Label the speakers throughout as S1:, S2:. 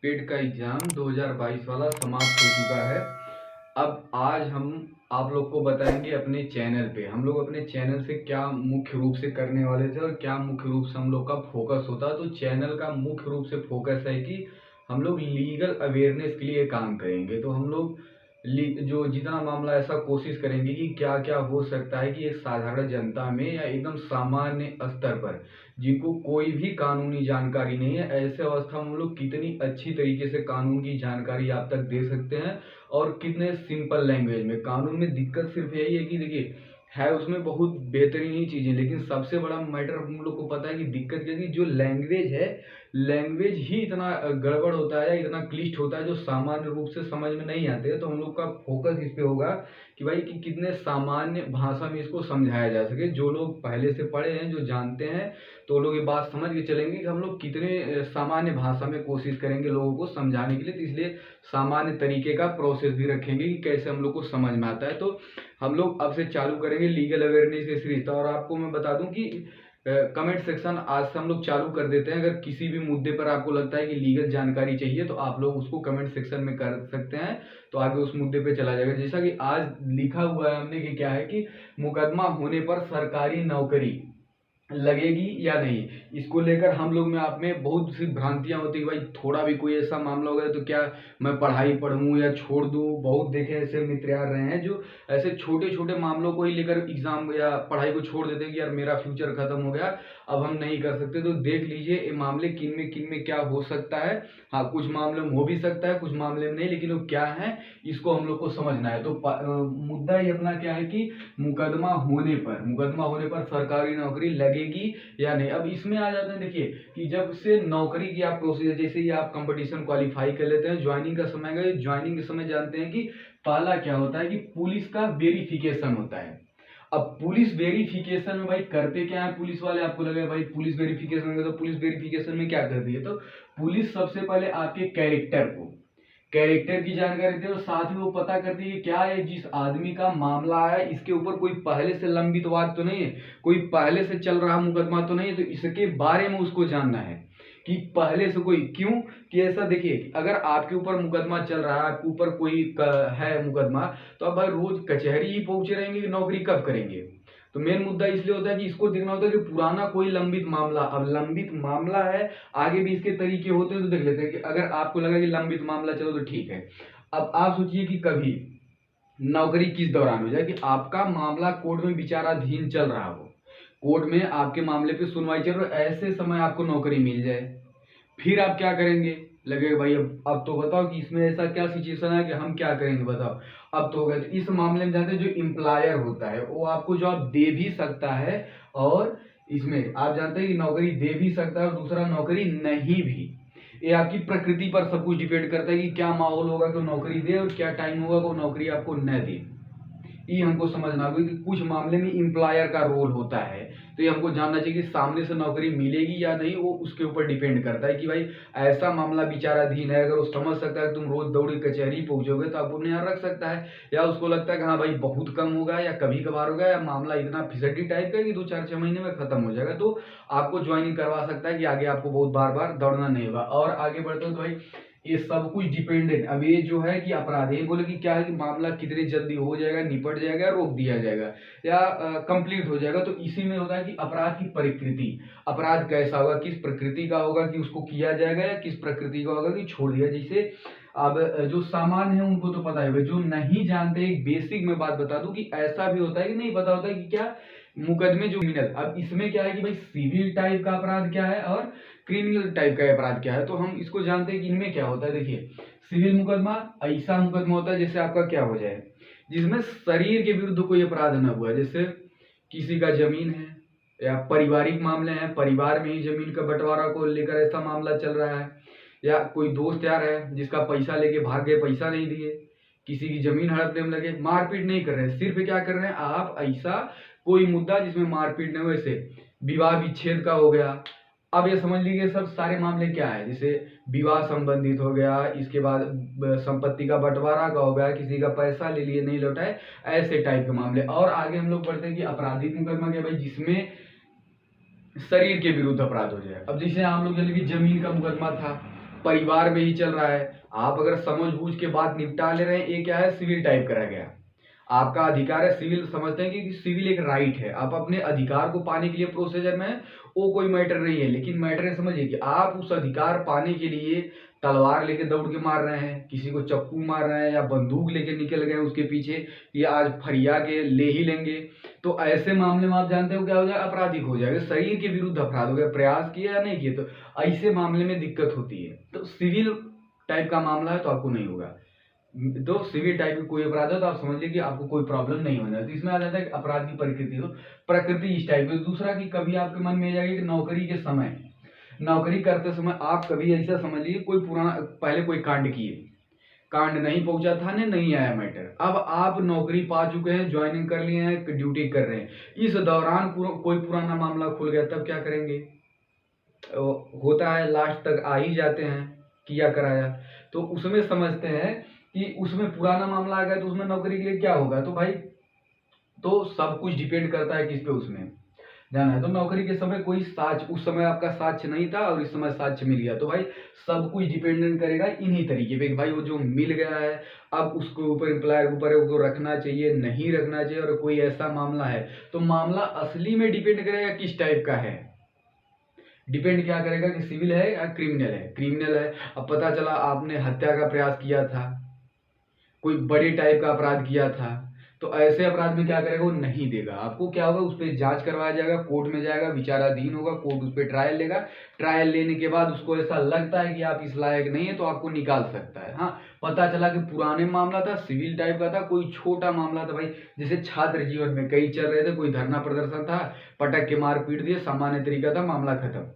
S1: Paid का exam 2022 वाला समाप्त हो चुका है। अब आज हम आप लोग को बताएँगे अपने चैनल पे, हम लोग अपने चैनल से क्या मुख्य रूप से करने वाले थे और क्या मुख्य रूप से हम लोग का फ़ोकस होता है। तो चैनल का मुख्य रूप से फ़ोकस है कि हम लोग लीगल अवेयरनेस के लिए काम करेंगे। तो हम लोग जो जितना मामला ऐसा कोशिश करेंगे कि क्या-क्या हो सकता है कि एक साधारण जनता में या एकदम सामान्य स्तर पर जिनको कोई भी कानूनी जानकारी नहीं है, ऐसे अवस्था में हम लोग कितनी अच्छी तरीके से कानून की जानकारी आप तक दे सकते हैं और कितने सिंपल लैंग्वेज में। कानून में दिक्कत सिर्फ यही है कि देखिए, है उसमें बहुत बेहतरीन ही चीज़ें, लेकिन सबसे बड़ा मैटर हम लोग को पता है कि दिक्कत क्या है कि जो लैंग्वेज है, लैंग्वेज ही इतना गड़बड़ होता है, इतना क्लिष्ट होता है जो सामान्य रूप से समझ में नहीं आते हैं। तो हम लोग का फ़ोकस इस पे होगा कि भाई कि कितने सामान्य भाषा में इसको समझाया जा सके। जो लोग पहले से पढ़े हैं, जो जानते हैं, तो वो लोग ये बात समझ के चलेंगे कि हम लोग कितने सामान्य भाषा में कोशिश करेंगे लोगों को समझाने के लिए। तो इसलिए सामान्य तरीके का प्रोसेस भी रखेंगे कि कैसे हम लोग को समझ में आता है। तो हम लोग अब से चालू करेंगे लीगल अवेयरनेस ये सीरीज। और आपको मैं बता दूं कि कमेंट सेक्शन आज से हम लोग चालू कर देते हैं। अगर किसी भी मुद्दे पर आपको लगता है कि लीगल जानकारी चाहिए तो आप लोग उसको कमेंट सेक्शन में कर सकते हैं, तो आगे उस मुद्दे पे चला जाएगा। जैसा कि आज लिखा हुआ है हमने कि क्या है कि मुकदमा होने पर सरकारी नौकरी लगेगी या नहीं, इसको लेकर हम लोग में आप में बहुत सी भ्रांतियां होती है कि भाई थोड़ा भी कोई ऐसा मामला हो गया तो क्या मैं पढ़ाई पढ़ूं या छोड़ दूं। बहुत देखे ऐसे मित्र यार रहे हैं जो ऐसे छोटे छोटे मामलों को ही लेकर एग्जाम या पढ़ाई को छोड़ देते हैं कि यार मेरा फ्यूचर खत्म हो गया, अब हम नहीं कर सकते। तो देख लीजिए ये मामले किन में क्या हो सकता है। हाँ, कुछ मामले में हो भी सकता है, कुछ मामले में नहीं, लेकिन वो क्या है इसको हम लोग को समझना है। तो मुद्दा ये अपना क्या है कि मुकदमा होने पर सरकारी नौकरी लगेगी या नहीं। अब इसमें आ जाते हैं, देखिए कि जब से नौकरी की आप प्रोसीजर, जैसे ही आप कंपटीशन क्वालिफाई कर लेते हैं, ज्वाइनिंग का समय गए, ज्वाइनिंग के समय जानते हैं कि पहला क्या होता है कि पुलिस का वेरिफिकेशन होता है। अब पुलिस वेरिफिकेशन में भाई करते क्या है पुलिस वाले, आपको लगे भाई पुलिस वेरिफिकेशन में, तो पुलिस वेरिफिकेशन में क्या करती है, तो पुलिस सबसे पहले आपके कैरेक्टर की जानकारी देती है और साथ ही वो पता करती है कि क्या है जिस आदमी का मामला है इसके ऊपर कोई पहले से लंबित वाद तो नहीं है, कोई पहले से चल रहा मुकदमा तो नहीं है। तो इसके बारे में उसको जानना है कि पहले से कोई क्यों, कि ऐसा देखिए अगर आपके ऊपर मुकदमा चल रहा है, आपके ऊपर कोई है मुकदमा, तो अब भाई रोज कचहरी ही पहुंचे रहेंगे कि नौकरी कब करेंगे। तो मेन मुद्दा इसलिए होता है कि इसको देखना होता है कि पुराना कोई लंबित मामला, अब लंबित मामला है, आगे भी इसके तरीके होते हैं, तो देख लेते हैं कि अगर आपको लगा कि लंबित मामला चलो तो ठीक है। अब आप सोचिए कि कभी नौकरी किस दौरान हो जाए कि आपका मामला कोर्ट में विचाराधीन चल रहा हो, कोर्ट में आपके मामले पे सुनवाई चल रही है, ऐसे समय आपको नौकरी मिल जाए, फिर आप क्या करेंगे, लगेगा भाई अब तो बताओ कि इसमें ऐसा क्या सिचुएशन है कि हम क्या करेंगे बताओ। अब तो हो गया। तो इस मामले में जानते हैं जो एम्प्लॉयर होता है वो आपको जॉब दे भी सकता है, और इसमें आप जानते हैं कि नौकरी दे भी सकता है और दूसरा नौकरी नहीं भी। ये आपकी प्रकृति पर सब कुछ डिपेंड करता है कि क्या माहौल होगा कि नौकरी दे और क्या टाइम होगा कि नौकरी आपको न दे। ये हमको समझना होगा कि कुछ मामले में एम्प्लॉयर का रोल होता है। तो ये हमको जानना चाहिए कि सामने से नौकरी मिलेगी या नहीं, वो उसके ऊपर डिपेंड करता है कि भाई ऐसा मामला विचाराधीन है, अगर वो समझ सकता है कि तुम रोज दौड़ी कचहरी पहुंचोगे तो आप उन्हें यहाँ रख सकता है। या उसको लगता है कि हाँ भाई बहुत कम होगा या कभी कभार होगा या मामला इतना फिसड्डी टाइप का कि 2-4-6 महीने में खत्म हो जाएगा, तो आपको ज्वाइनिंग करवा सकता है कि आगे आपको बहुत बार बार दौड़ना नहीं होगा। और आगे बढ़ते हो तो भाई ये सब कुछ डिपेंडेंट, अब ये जो है कि अपराध ये बोले कि क्या है कि मामला कितनी जल्दी हो जाएगा, निपट जाएगा, रोक दिया जाएगा या कंप्लीट हो जाएगा। तो इसी में होता है कि अपराध की प्रकृति, अपराध कैसा होगा, किस प्रकृति का होगा कि उसको किया जाएगा या किस प्रकृति का होगा कि छोड़ दिया। जैसे अब जो सामान्य है उनको तो पता है, जो नहीं जानते एक बेसिक में बात बता दूं कि ऐसा भी होता है कि नहीं पता होता है कि क्या मुकदमे जो क्रिमिनल, अब इसमें क्या है कि भाई सिविल टाइप का अपराध क्या है और क्रिमिनल टाइप का अपराध क्या है। तो हम इसको जानते हैं कि इनमें क्या होता है। देखिए सिविल मुकदमा ऐसा मुकदमा होता है जैसे आपका क्या हो जाए जिसमें शरीर के विरुद्ध कोई अपराध न हुआ, जैसे किसी का जमीन है या पारिवारिक मामले हैं, परिवार में ही जमीन का बंटवारा को लेकर ऐसा मामला चल रहा है, या कोई दोस्त यार है जिसका पैसा लेके भाग गए, पैसा नहीं दिए, किसी की जमीन हड़पने में लगे, मारपीट नहीं कर रहे हैं, सिर्फ क्या कर रहे हैं आप ऐसा कोई मुद्दा जिसमें मारपीट नहीं हो, वैसे विवाह विच्छेद का हो गया। अब ये समझ लीजिए सब सारे मामले क्या है, जैसे विवाह संबंधित हो गया, इसके बाद संपत्ति का बंटवारा का हो गया, किसी का पैसा ले लिए नहीं लौटाए, ऐसे टाइप के मामले। और आगे हम लोग पढ़ते हैं कि आपराधिक मुकदमा क्या भाई, जिसमें शरीर के विरुद्ध अपराध हो जाए। अब जैसे हम लोग जैसे कि जमीन का मुकदमा था, परिवार में ही चल रहा है। आप अगर समझ बूझ के बात निपटा ले रहे हैं, ये क्या है, सिविल टाइप करा गया, आपका अधिकार है। सिविल समझते हैं कि सिविल एक राइट है, आप अपने अधिकार को पाने के लिए प्रोसीजर में है, वो कोई मैटर नहीं है। लेकिन मैटर है, समझिए कि आप उस अधिकार पाने के लिए तलवार लेके दौड़ के मार रहे हैं, किसी को चप्पू मार रहे हैं, या बंदूक लेके निकल गए उसके पीछे कि आज फरिया के ले ही लेंगे, तो ऐसे मामले में आप जानते हो क्या हो जाएगा, आपराधिक हो जाएगा, शरीर के विरुद्ध अपराध हो गया। प्रयास किया या नहीं किए तो ऐसे मामले में दिक्कत होती है। तो सिविल टाइप का मामला है तो आपको नहीं होगा। तो सिविल टाइप की कोई अपराध है तो आप समझ लीजिए कि आपको कोई प्रॉब्लम नहीं होना है। तो इसमें आ जाता है कि अपराध की प्रकृति, तो प्रकृति इस टाइप की। दूसरा कि कभी आपके मन में जाएगी कि नौकरी के समय, नौकरी करते समय आप कभी ऐसा समझ लीजिए कोई पुराना पहले कोई कांड किए, कांड नहीं पहुंचा थाने, नहीं आया मैटर, अब आप नौकरी पा चुके हैं, ज्वाइनिंग कर लिए हैं, ड्यूटी कर रहे हैं, इस दौरान कोई पुराना मामला खुल गया, तब क्या करेंगे। होता है लास्ट तक आ ही जाते हैं किया कराया, तो उसमें समझते हैं कि उसमें पुराना मामला आ गया तो उसमें नौकरी के लिए क्या होगा। तो भाई तो सब कुछ डिपेंड करता है किस पे, उसमें जाना है। तो नौकरी के समय कोई साक्ष्य, उस समय आपका साक्ष्य नहीं था और इस समय साक्ष्य मिल गया, तो भाई सब कुछ डिपेंडेंट करेगा इन्हीं तरीके पे कि भाई वो जो मिल गया है, अब उसके ऊपर एम्प्लॉयर के ऊपर उसको रखना चाहिए नहीं रखना चाहिए। और कोई ऐसा मामला है तो मामला असली में डिपेंड करेगा किस टाइप का है, डिपेंड क्या करेगा कि सिविल है या क्रिमिनल है। क्रिमिनल है, अब पता चला आपने हत्या का प्रयास किया था, कोई बड़े टाइप का अपराध किया था, तो ऐसे अपराध में क्या करेगा, वो नहीं देगा आपको। क्या होगा, उस पर जांच करवाया जाएगा, कोर्ट में जाएगा, विचाराधीन होगा, कोर्ट उस पर ट्रायल लेगा। ट्रायल लेने के बाद उसको ऐसा लगता है कि आप इस लायक नहीं है तो आपको निकाल सकता है। हाँ, पता चला कि पुराने मामला था, सिविल टाइप का था, कोई छोटा मामला था, भाई जैसे छात्र जीवन में कई चल रहे थे, कोई धरना प्रदर्शन था, पटक के मार पीट दिए, सामान्य तरीका था, मामला खत्म,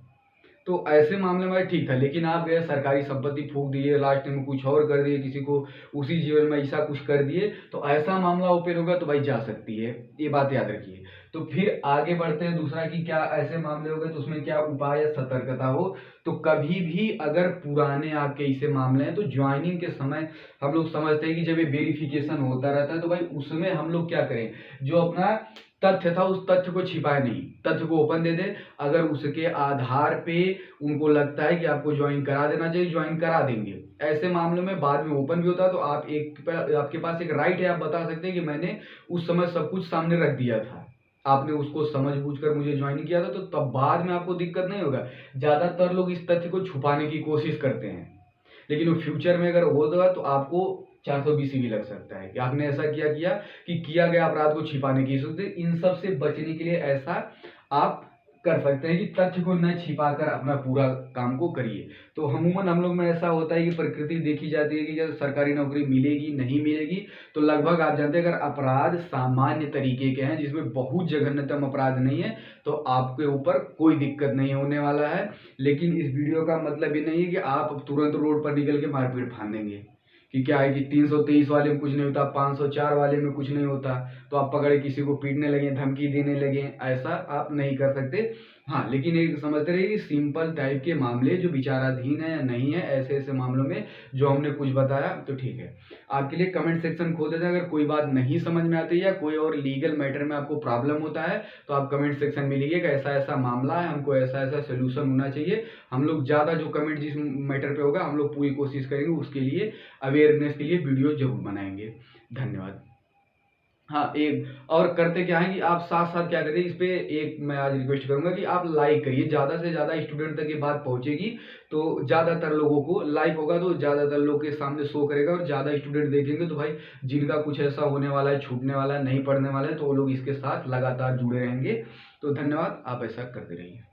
S1: तो ऐसे मामले में ठीक था। लेकिन आप गए सरकारी संपत्ति फूंक दिए, लास्ट में कुछ और कर दिए, किसी को उसी जीवन में ऐसा कुछ कर दिए, तो ऐसा मामला ओपन होगा तो भाई जा सकती है, ये बात याद रखिए। तो फिर आगे बढ़ते हैं, दूसरा कि क्या ऐसे मामले हो गए तो उसमें क्या उपाय या सतर्कता हो। तो कभी भी अगर पुराने आपके ऐसे मामले हैं तो ज्वाइनिंग के समय हम लोग समझते हैं कि जब ये वेरिफिकेशन होता रहता है तो भाई उसमें हम लोग क्या करें, जो अपना तथ्य था उस तथ्य को छिपाए नहीं, तथ्य को ओपन दे दे। अगर उसके आधार पे उनको लगता है कि आपको ज्वाइन करा देना चाहिए, ज्वाइन करा देंगे। ऐसे मामलों में बाद में ओपन भी होता है तो आपके पास एक राइट है, आप बता सकते हैं कि मैंने उस समय सब कुछ सामने रख दिया था, आपने उसको समझ बूझ कर मुझे ज्वाइन किया था, तो तब बाद में आपको दिक्कत नहीं होगा। ज्यादातर लोग इस तथ्य को छुपाने की कोशिश करते हैं, लेकिन वो फ्यूचर में अगर होगा तो आपको 420 भी लग सकता है कि आपने ऐसा किया किया कि किया गया अपराध को छिपाने की सोचते। इन सब से बचने के लिए ऐसा आप कर सकते हैं कि तथ्य को न छिपाकर अपना पूरा काम को करिए। तो अमूमन हम लोग में ऐसा होता है कि प्रकृति देखी जाती है कि जब सरकारी नौकरी मिलेगी नहीं मिलेगी, तो लगभग आप जानते हैं अगर अपराध सामान्य तरीके के हैं जिसमें बहुत जघन्यतम अपराध नहीं है तो आपके ऊपर कोई दिक्कत नहीं होने वाला है। लेकिन इस वीडियो का मतलब ये नहीं है कि आप तुरंत रोड पर निकल के मारपीट फान देंगे कि क्या है कि 323 वाले में कुछ नहीं होता, 504 वाले में कुछ नहीं होता, तो आप पकड़े किसी को पीटने लगे, धमकी देने लगे, ऐसा आप नहीं कर सकते। हाँ, लेकिन एक समझते रहिए कि सिंपल टाइप के मामले जो विचाराधीन है या नहीं है, ऐसे ऐसे मामलों में जो हमने कुछ बताया तो ठीक है। आपके लिए कमेंट सेक्शन खोल देते हैं, अगर कोई बात नहीं समझ में आती है या कोई और लीगल मैटर में आपको प्रॉब्लम होता है तो आप कमेंट सेक्शन में लिखिएगा ऐसा ऐसा मामला है, हमको ऐसा ऐसा सोल्यूशन होना चाहिए। हम लोग ज़्यादा जो कमेंट जिस मैटर पे होगा हम लोग पूरी कोशिश करेंगे, उसके लिए अवेयरनेस के लिए वीडियो जरूर बनाएंगे। धन्यवाद। हाँ, एक और करते क्या है कि आप साथ साथ क्या करें, इस पे एक मैं आज रिक्वेस्ट करूंगा कि आप लाइक करिए, ज़्यादा से ज़्यादा स्टूडेंट तक ये बात पहुंचेगी तो ज़्यादातर लोगों को लाइक होगा तो ज़्यादातर लोग के सामने शो करेगा और ज़्यादा स्टूडेंट देखेंगे तो भाई जिनका कुछ ऐसा होने वाला है, छूटने वाला है, नहीं पढ़ने वाला है, तो वो लोग इसके साथ लगातार जुड़े रहेंगे। तो धन्यवाद, आप ऐसा करते रहिए।